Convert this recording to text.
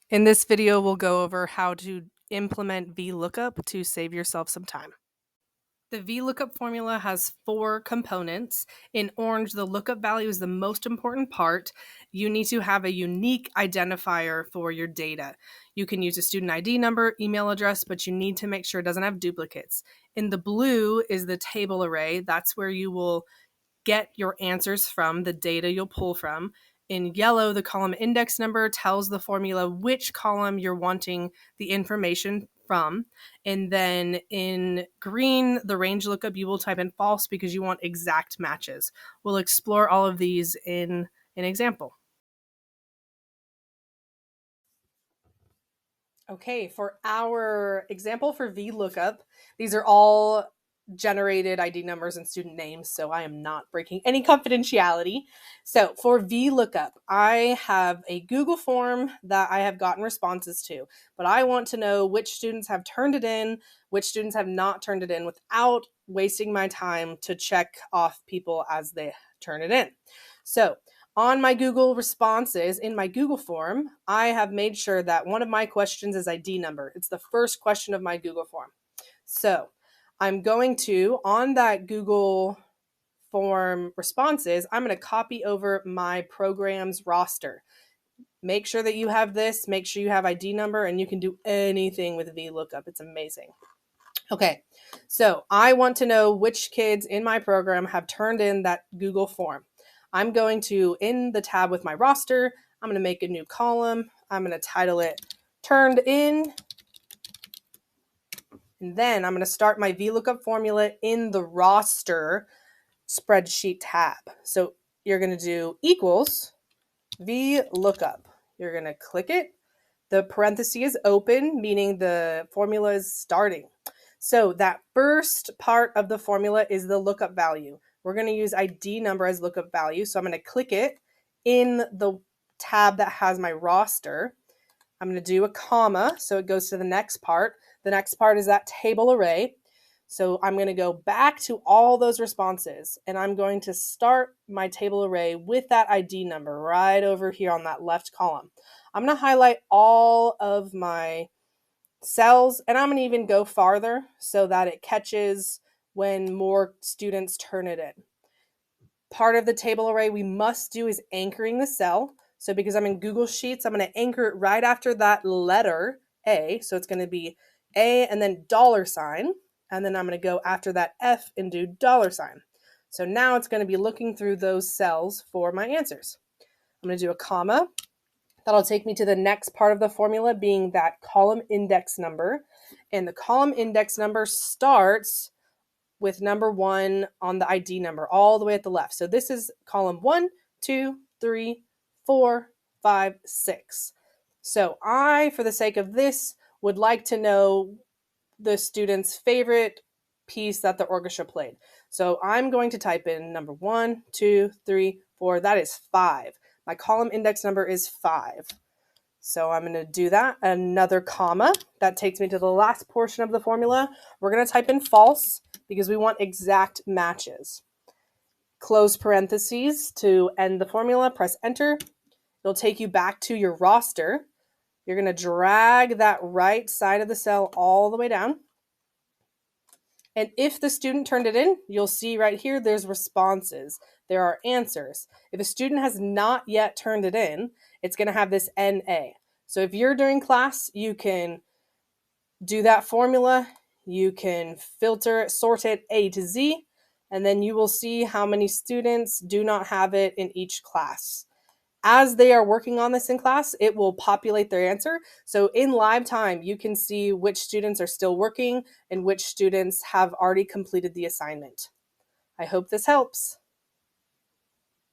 In this video, we'll go over how to implement Vlookup to save yourself some time. The Vlookup formula has 4 components. In orange, the lookup value is the most important part. You need to have a unique identifier for your data. You can use a student ID number, email address, but you need to make sure it doesn't have duplicates. In the blue is the table array. That's where you will get your answers from, the data you'll pull from. In yellow, the column index number tells the formula which column you're wanting the information from. And then in green, the range lookup, you will type in false because you want exact matches. We'll explore all of these in an example. Okay, for our example for Vlookup, these are all generated ID numbers and student names, so I am not breaking any confidentiality. So for Vlookup, I have a Google form that I have gotten responses to, but I want to know which students have turned it in, which students have not turned it in without wasting my time to check off people as they turn it in. So on my Google responses in my Google form, I have made sure that one of my questions is ID number. It's the first question of my Google form. So I'm going to, on that Google form responses, I'm going to copy over my program's roster. Make sure that you have this, make sure you have ID number, and you can do anything with Vlookup. It's amazing. Okay, so I want to know which kids in my program have turned in that Google form. I'm going to, in the tab with my roster, I'm going to make a new column. I'm going to title it Turned In. And then I'm going to start my Vlookup formula in the roster spreadsheet tab. So you're going to do equals Vlookup. You're going to click it. The parenthesis is open, meaning the formula is starting. So that first part of the formula is the lookup value. We're going to use ID number as lookup value. So I'm going to click it in the tab that has my roster. I'm going to do a comma, so it goes to the next part. The next part is that table array. So I'm going to go back to all those responses, and I'm going to start my table array with that ID number right over here on that left column. I'm going to highlight all of my cells, and I'm going to even go farther so that it catches when more students turn it in. Part of the table array we must do is anchoring the cell. So because I'm in Google Sheets, I'm going to anchor it right after that letter A. So it's going to be A and then $sign. And then I'm going to go after that F and do $sign. So now it's going to be looking through those cells for my answers. I'm going to do a comma. That'll take me to the next part of the formula, being that column index number. And the column index number starts with number 1 on the ID number all the way at the left. So this is column 1, 2, 3, 4, 5, 6. So I, for the sake of this, would like to know the student's favorite piece that the orchestra played. So I'm going to type in number 1, 2, 3, 4. That is 5. My column index number is 5. So I'm going to do that. Another comma. That takes me to the last portion of the formula. We're going to type in false because we want exact matches. Close parentheses to end the formula. Press enter. It'll take you back to your roster. You're going to drag that right side of the cell all the way down. And if the student turned it in, you'll see right here there's responses. There are answers. If a student has not yet turned it in, it's going to have this NA. So if you're during class, you can do that formula. You can filter, sort it A to Z, and then you will see how many students do not have it in each class. As they are working on this in class, it will populate their answer. So in live time, you can see which students are still working and which students have already completed the assignment. I hope this helps.